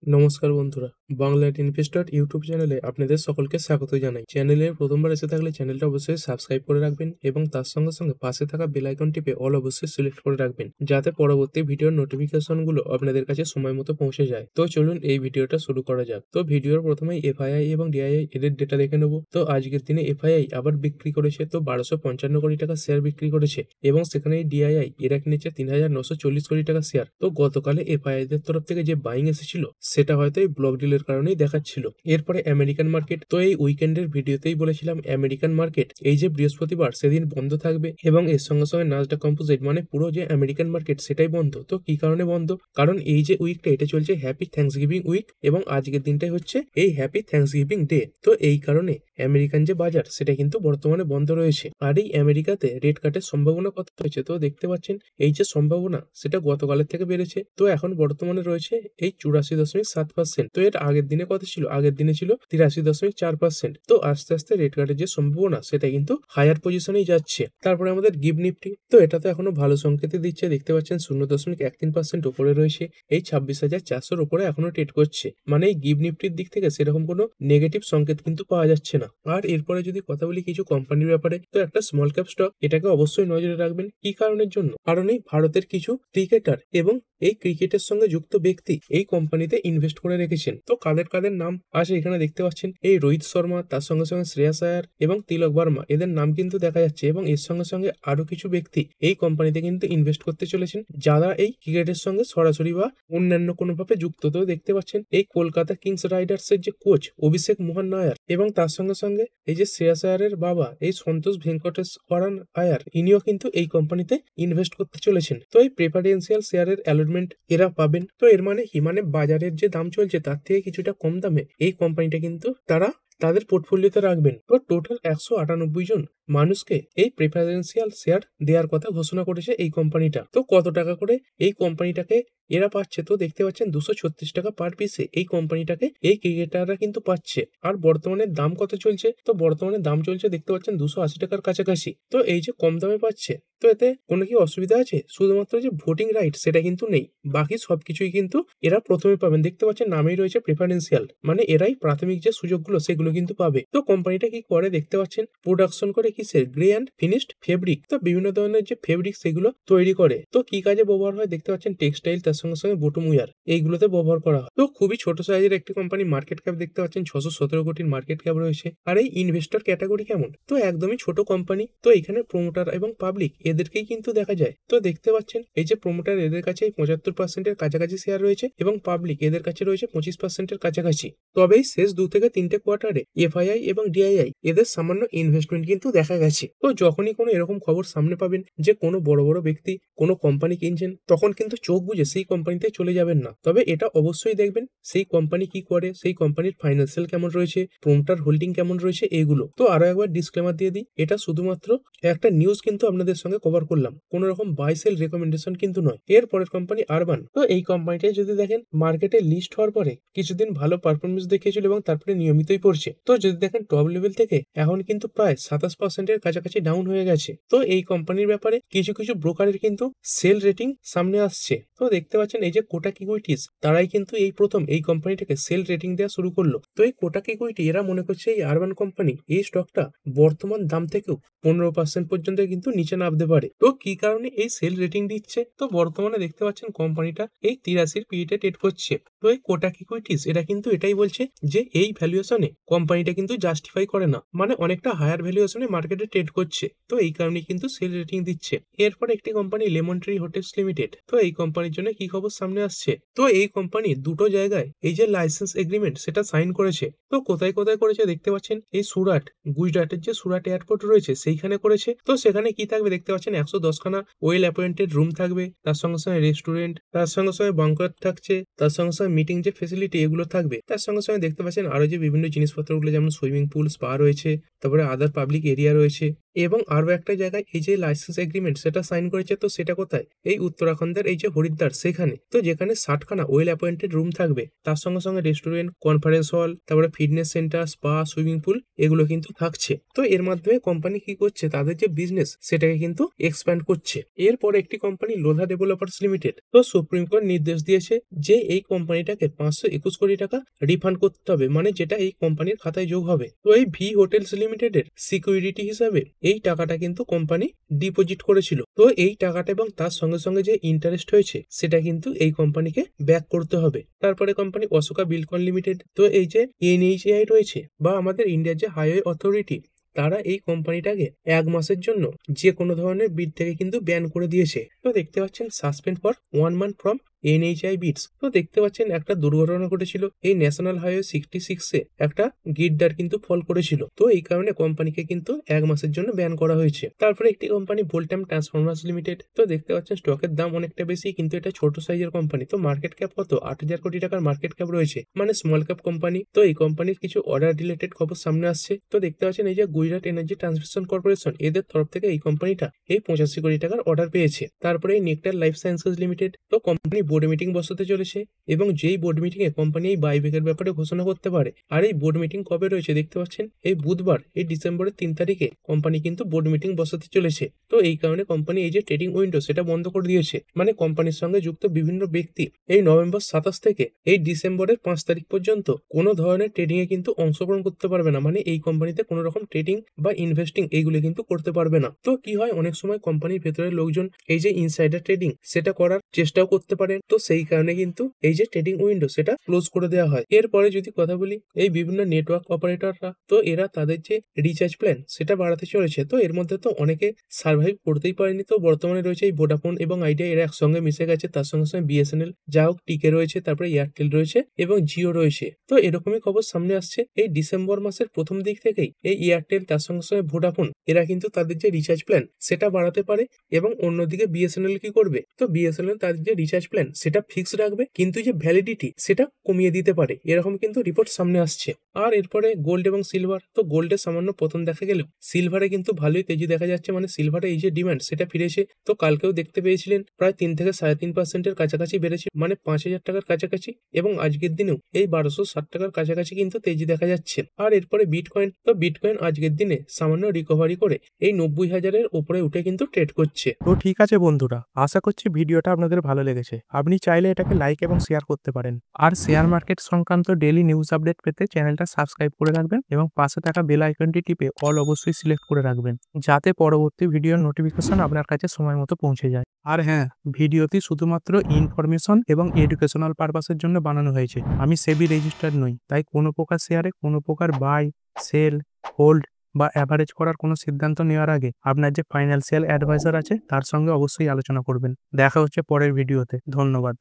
নমস্কার বন্ধুরা, Bangla investor YouTube চ্যানেলে আপনাদের সকলকে স্বাগত জানাই। চ্যানেলে প্রথমবার এসে থাকলে চ্যানেলটা অবশ্যই সাবস্ক্রাইব করে রাখবেন এবং তার সঙ্গে সঙ্গে পাশে থাকা বেল আইকন টিপে অল অবশ্যই সিলেক্ট করে রাখবেন, যাতে পরবর্তী ভিডিওর নোটিফিকেশনগুলো আপনাদের কাছে সময় মতো পৌঁছে যায়। তো চলুন এই ভিডিওটা শুরু করা যাক। তো ভিডিওর প্রথমেই এফআইআই এবং ডিআইআই এদের ডেটা দেখে নেব। তো আজকের দিনে এফআইআই আবার বিক্রি করেছে, তো 1255 কোটি টাকা শেয়ার বিক্রি করেছে এবং সেখানে ডিআইআই এরা কিনেছে 3940 কোটি টাকা শেয়ার। তো গতকালে এফআইআই দের তরফ থেকে যে বাইং এসেছিল সেটা হয়তো এই ব্লক ডিলের কারণেই দেখাচ্ছিল। এরপরে আমেরিকান মার্কেট, তো এই উইকেন্ডের ভিডিওতেই বলেছিলাম আমেরিকান মার্কেট এই যে বৃহস্পতিবার সেদিন বন্ধ থাকবে এবং এর সঙ্গে সঙ্গে নাসডাক কম্পোজিট মানে পুরো যে আমেরিকান মার্কেট সেটাই বন্ধ। তো কি কারণে বন্ধ? কারণ এই যে উইকটা এটা চলছে হ্যাপি থ্যাঙ্কসগিভিং উইক এবং আজকের দিনটাই হচ্ছে এই হ্যাপি থ্যাঙ্কসগিভিং ডে। তো এই কারণে আমেরিকান যে বাজার সেটা কিন্তু বর্তমানে বন্ধ রয়েছে। আর এই আমেরিকাতে রেট কাটের সম্ভাবনা কত রয়েছে? তো দেখতে পাচ্ছেন এই যে সম্ভাবনা সেটা গতকালের থেকে বেড়েছে, তো এখন বর্তমানে রয়েছে এই 84.7%। তো এর আগের দিনে কত ছিল? আগের দিনে ছিল 83.4%। তো আস্তে আস্তে রেট কাটের যে সম্ভাবনা সেটা কিন্তু হায়ার পজিশনেই যাচ্ছে। তারপরে আমাদের গিভ নিফটি, তো এটা তো এখনো ভালো সংকেতই দিচ্ছে। দেখতে পাচ্ছেন 0.13% উপরে রয়েছে, এই 26,400 উপরে এখনো ট্রেড করছে। মানে এই গিভ নিফটির দিক থেকে সেরকম কোনো নেগেটিভ সংকেত কিন্তু পাওয়া যাচ্ছে না। আর এরপরে যদি কথা বলি কিছু কোম্পানির ব্যাপারে, তো একটা স্মল ক্যাপ স্টক, এটাকে অবশ্যই নজরে রাখবেন। কি কারণের জন্য? কারণ এই ভারতের কিছু ক্রিকেটার এবং এই ক্রিকেটের সঙ্গে যুক্ত ব্যক্তি এই কোম্পানিতে ইনভেস্ট করে রেখেছেন। তো কাদের কাদের নাম আছে এখানে দেখতে পাচ্ছেন, এই রোহিত শর্মা, তার সঙ্গে সঙ্গে শ্রেয়াস আয়ার এবং তিলক বর্মা, এদের নাম কিন্তু দেখা যাচ্ছে এবং এর সঙ্গে সঙ্গে আরো কিছু ব্যক্তি এই কোম্পানিতে কিন্তু ইনভেস্ট করতে চলেছেন যারা এই ক্রিকেটের সঙ্গে সরাসরি বা অন্যান্য কোনোভাবে যুক্ত। তো দেখতে পাচ্ছেন এই কলকাতা কিংস রাইডার্স এর যে কোচ অভিষেক মোহন নায়ার এবং তার সঙ্গে সঙ্গে এই যে শ্রেয়াস আয়ারের বাবা এই সন্তোষ ভেঙ্কটেশ্বরন আয়ার, ইনিও কিন্তু এই কোম্পানিতে ইনভেস্ট করতে চলেছেন। তো এই প্রেফারেন্সিয়াল শেয়ারের অ্যালটমেন্ট এরা পাবেন। তো এর মানে কি? মানে বাজারের যে দাম চলছে তার থেকে কিছুটা কম দামে এই কোম্পানিটা কিন্তু তারা তাদের পোর্টফোলিওতে রাখবেন। তো টোটাল 198 জন মানুষকে এই প্রেফারেন্সিয়াল শেয়ার দেওয়ার কথা ঘোষণা করেছে এই কোম্পানিটা। তো কত টাকা করে এই কোম্পানিটাকে এরা পাচ্ছে? তো দেখতে পাচ্ছেন 236 টাকা পার পিসে এই কোম্পানিটাকে এই ক্রিকেটাররা কিন্তু পাচ্ছে। আর বর্তমানে দাম কত চলছে? তো বর্তমানে দাম চলছে দেখতে পাচ্ছেন 280 টাকার কাছাকাছি। তো এই যে কম দামে পাচ্ছে, তো এতে কোনো কি অসুবিধা আছে? শুধুমাত্র যে ভোটিং রাইট সেটা কিন্তু নেই, বাকি সবকিছুই কিন্তু এরা প্রথমে পাবেন। দেখতে পাচ্ছেন নামেই রয়েছে প্রেফারেন্সিয়াল, মানে এরাই প্রাথমিক যে সুযোগগুলো সেগুলো কিন্তু পাবে। তো কোম্পানিটা কি করে? দেখতে পাচ্ছেন প্রোডাকশন করে কিসের? Grey and finished fabric. তো বিভিন্ন ধরনের যে ফেব্রিক সেগুলো তৈরি করে। তো কি কাজে ব্যবহার হয়? দেখতে পাচ্ছেন টেক্সটাইল, তার সঙ্গে সঙ্গে বটম উইয়ার, এইগুলোতে ব্যবহার করা হয়। তো খুবই ছোট সাইজের একটি কোম্পানি, মার্কেট ক্যাপ দেখতে পাচ্ছেন 617 কোটির মার্কেট ক্যাপ রয়েছে। আর এই ইনভেস্টর ক্যাটাগরি কেমন? তো একদমই ছোট কোম্পানি। তো এখানে প্রমোটার এবং পাবলিক এদেরকেই কিন্তু দেখা যায়। তো দেখতে পাচ্ছেন এই যে প্রমোটার এদের কাছে 75% এর কাছাকাছি শেয়ার রয়েছে এবং পাবলিক এদের কাছে রয়েছে 25% এর কাছাকাছি। তবে এই শেষ 2 থেকে 3টে কোয়ার্টারে এফআইআই এবং ডিআইআই এদের সামান্য ইনভেস্টমেন্ট কিন্তু দেখা গেছে। তো যখনই কোনো এরকম খবর সামনে পাবেন যে কোনো বড় বড় ব্যক্তি কোনো কোম্পানি কিনছেন, তখন কিন্তু চোখ বুঝে সেই কোম্পানিতে চলে যাবেন না। তবে এটা অবশ্যই দেখবেন সেই কোম্পানি কি করে, সেই কোম্পানির ফাইন্যান্সিয়াল কেমন রয়েছে, প্রমোটার হোল্ডিং কেমন রয়েছে, এগুলো। তো আরো একবার ডিসক্লেমার দিয়ে দিই, এটা শুধুমাত্র একটা নিউজ কিন্তু আপনাদের সঙ্গে কভার করলাম, কোনো রকম বাই সেল রেকমেন্ডেশন কিন্তু নয়। এর পরের কোম্পানি আরবান, তো এই কোম্পানিটা যদি দেখেন মার্কেটে লিস্ট হওয়ার পরে কিছুদিন ভালো পারফরমেন্স দেখিয়েছিল এবং তারপরে নিয়মিতই পড়ছে। তো যদি দেখেন টপ লেভেল থেকে এখন কিন্তু প্রায় 27% এর কাছাকাছি ডাউন হয়ে গেছে। তো এই কোম্পানির ব্যাপারে কিছু কিছু ব্রোকারের কিন্তু সেল রেটিং সামনে আসছে। তো দেখতে পাচ্ছেন এই যে কোটাক ইকুইটিস, তারাই কিন্তু এই প্রথম এই কোম্পানিটাকে সেল রেটিং দেওয়া শুরু করলো। তো এই কোটাক ইকুইটি এরা মনে করছে এই আরবান কোম্পানি এই স্টকটা বর্তমান দাম থেকেও 15% পর্যন্ত কিন্তু নিচে নামতে পারে। তো কি কারণে এই সেল রেটিং দিচ্ছে? তো বর্তমানে দেখতে পাচ্ছেন কোম্পানিটা এই 83 পিইতে ট্রেড করছে। তো এই কোটাক ইকুইটিস এরা কিন্তু এটাই বলছে যে এই ভ্যালুয়েশনে কোম্পানিটা কিন্তু জাস্টিফাই করে না, মানে অনেকটা হায়ার ভ্যালুয়েশনে মার্কেটে ট্রেড করছে। তো এই কারণে কিন্তু সেল রেটিং দিচ্ছে। এরপর একটি company lemon tree hotels limited, তো এই কোম্পানির জন্য কি খবর সামনে আসছে? তো এই কোম্পানি দুটো জায়গায় এই যে লাইসেন্স এগ্রিমেন্ট সেটা সাইন করেছে। তো কোথায় কোথায় করেছে? দেখতে পাচ্ছেন এই সুরাট, গুজরাটের যে সুরাট এয়ারপোর্ট রয়েছে সেইখানে করেছে। তো সেখানে কি থাকবে? দেখতে পাচ্ছেন 110খানা ওয়েল অ্যাপয়েন্টেড রুম থাকবে, তার সঙ্গে সঙ্গে রেস্টুরেন্ট, তার সঙ্গে সঙ্গে বাংকার থাকছে, তার সঙ্গে সঙ্গে মিটিং যে ফেসিলিটি এগুলো থাকবে। তার সঙ্গে সঙ্গে দেখতে পাচ্ছেন আরো যে বিভিন্ন জিনিসপত্রগুলো, যেমন সুইমিং পুল, স্পা রয়েছে, তারপরে আদার পাবলিক এরিয়া রয়েছে। এবং আরো একটা জায়গায় এই যে লাইসেন্স এগ্রিমেন্ট সেটা সাইন করেছে, তো সেটা কোথায়? এই উত্তরাখণ্ডের এই যে হরিদ্বার সেখানে, তো যেখানে 60খানা ওয়েল অ্যাপয়েন্টেড রুম থাকবে, তার সঙ্গে সঙ্গে রেস্টুরেন্ট, কনফারেন্স হল, তারপরে fitness centre, spa, swimming pool এগুলো কিন্তু থাকছে। তো এর মাধ্যমে কোম্পানি কি করছে, তাদের যে বিজনেস সেটাকে কিন্তু এক্সপ্যান্ড করছে। এরপর একটি কোম্পানি লোধা ডেভেলপার্স লিমিটেড, তো সুপ্রিম কোর্ট নির্দেশ দিয়েছে যে এই কোম্পানিটাকে 521 কোটি টাকা রিফান্ড করতে হবে, মানে যেটা এই কোম্পানির খাতায় যোগ হবে। তো এই ভি হোটেলস লিমিটেডের সিকিউরিটি হিসাবে এই টাকাটা কিন্তু কোম্পানি ডিপোজিট করেছিল। তো এই টাকাটা এবং তার সঙ্গে সঙ্গে যে ইন্টারেস্ট হয়েছে সেটা কিন্তু এই কোম্পানিকে ব্যাক করতে হবে। তারপরে কোম্পানি অশোকা বিলকন লিমিটেড, তো এই যে এনএইচএআই রয়েছে বা আমাদের ইন্ডিয়ার যে হাইওয়ে অথরিটি, তারা এই কোম্পানিটাকে 1 মাসের জন্য যে কোনো ধরনের বিড থেকে কিন্তু ব্যান করে দিয়েছে। তো দেখতে পাচ্ছেন suspend for 1 month from NHAI bids. তো দেখতে পাচ্ছেন একটা দুর্ঘটনা ঘটেছিল এই ন্যাশনাল হাইওয়ে 66-এ, একটা গিড্ডার কিন্তু ফল করেছিল। তো এই কারণে কোম্পানিকে কিন্তু 1 মাসের জন্য ব্যান করা হয়েছে। তারপরে একটি কোম্পানি ভোল্টাম ট্রান্সফরমার্স লিমিটেড, তো দেখতে পাচ্ছেন স্টকের দাম অনেকটা বেশি, কিন্তু এটা ছোট সাইজের কোম্পানি। তো মার্কেট ক্যাপ কত? 8,000 কোটি টাকার মার্কেট ক্যাপ রয়েছে, মানে স্মল ক্যাপ কোম্পানি। তো এই কোম্পানির কিছু অর্ডার রিলেটেড খবর সামনে আসছে। তো দেখতে পাচ্ছেন এই যে গুজরাট এনার্জি ট্রান্সমিশন কর্পোরেশন, এদের তরফ থেকে এই কোম্পানিটা এই 85 কোটি টাকার অর্ডার পেয়েছে। তারপরে এই নেকটার লাইফ সায়েন্সেস লিমিটেড, তো কোম্পানি বোর্ড মিটিং বসাতে চলেছে এবং যেই বোর্ড মিটিং এ কোম্পানি এই বাইব্যাকের ব্যাপারে ঘোষণা করতে পারে। আর এই বোর্ড মিটিং কবে রয়েছে দেখতে পাচ্ছেন, এই বুধবার, এই ডিসেম্বরের 3 তারিখে কোম্পানি কিন্তু বোর্ড মিটিং বসাতে চলেছে। তো এই কারণে কোম্পানি এই যে ট্রেডিং উইন্ডো সেটা বন্ধ করে দিয়েছে, মানে কোম্পানির সঙ্গে যুক্ত বিভিন্ন ব্যক্তি এই নভেম্বর 27 থেকে এই ডিসেম্বরের 5 তারিখ পর্যন্ত কোনো ধরনের ট্রেডিং এ কিন্তু অংশগ্রহণ করতে পারবে না, মানে এই কোম্পানিতে কোনো রকম ট্রেডিং বা ইনভেস্টিং এইগুলো কিন্তু করতে পারবে না। তো কি হয়, অনেক সময় কোম্পানির ভেতরের লোকজন এই যে ইনসাইডার ট্রেডিং সেটা করার চেষ্টাও করতে পারেন। তো সেই কারণে কিন্তু এই যে ট্রেডিং উইন্ডো সেটা ক্লোজ করে দেওয়া হয়। এরপরে যদি কথা বলি এই বিভিন্ন নেটওয়ার্ক অপারেটররা, তো এরা তাদের যে রিচার্জ প্ল্যান সেটা বাড়াতে চলেছে। তো এর মধ্যে তো অনেকে সার্ভাইভ করতেই পারেনি। তো বর্তমানে রয়েছে এই ভোডাফোন এবং আইডিয়া, এরা একসঙ্গে মিশে গেছে। তার সঙ্গে সঙ্গে বিএসএনএল, যা হোক টিকে রয়েছে, তারপরে এয়ারটেল রয়েছে এবং জিও রয়েছে। তো এরকমই খবর সামনে আসছে এই ডিসেম্বর মাসের প্রথম দিক থেকেই এই এয়ারটেল, তার সঙ্গে সঙ্গে ভোডাফোন, এরা কিন্তু তাদের যে রিচার্জ প্ল্যান সেটা বাড়াতে পারে। এবং অন্যদিকে বিএসএনএল কি করবে, তো বিএসএনএল তাদের যে রিচার্জ প্ল্যান সেটা ফিক্স রাখবে, কিন্তু যে ভ্যালিডিটি সেটা কমিয়ে দিতে পারে, এরকম কিন্তু রিপোর্ট সামনে আসছে। আর এরপরে গোল্ড এবং সিলভার, তো গোল্ডে সামান্য পতন দেখা গেলেও সিলভারে কিন্তু ভালোই তেজি দেখা যাচ্ছে, মানে সিলভারে এই যে ডিমান্ড সেটা ফিরেছে। তো কালকেও দেখতে পেয়েছিলেন প্রায় 3 থেকে 3.5% কাছাকাছি বেড়েছে, মানে 5,000 টাকার কাছাকাছি, এবং আজকের দিনেও এই 1260 টাকার কাছাকাছি কিন্তু তেজি দেখা যাচ্ছে। আর এরপরে বিটকয়েন, তো বিটকয়েন আজকের দিনে সামান্য রিকভারি করে এই 90,000-এর উপরে উঠে কিন্তু ট্রেড করছে। তো ঠিক আছে বন্ধুরা, আশা করছি ভিডিওটা আপনাদের ভালো লেগেছে। আপনি চাইলে এটাকে লাইক এবং শেয়ার করতে পারেন। আর শেয়ার মার্কেট সংক্রান্ত ডেইলি নিউজ আপডেট পেতে চ্যানেলটা সাবস্ক্রাইব করে রাখবেন এবং পাশে থাকা বেল আইকনটি টিপে অল অবশ্যই সিলেক্ট করে রাখবেন, যাতে পরবর্তী ভিডিওর নোটিফিকেশন আপনার কাছে সময় মতো পৌঁছে যায়। আর হ্যাঁ, ভিডিওটি শুধুমাত্র ইনফরমেশন এবং এডুকেশনাল পারপাসের জন্য বানানো হয়েছে। আমি সেবি রেজিস্টার্ড নই, তাই কোনো প্রকার শেয়ারে কোনো প্রকার বাই, সেল, হোল্ড বা অ্যাভারেজ করার কোনো সিদ্ধান্ত নেওয়ার আগে আপনার যে ফাইন্যান্সিয়াল অ্যাডভাইজার আছে তার সঙ্গে অবশ্যই আলোচনা করবেন। দেখা হচ্ছে পরের ভিডিওতে। ধন্যবাদ।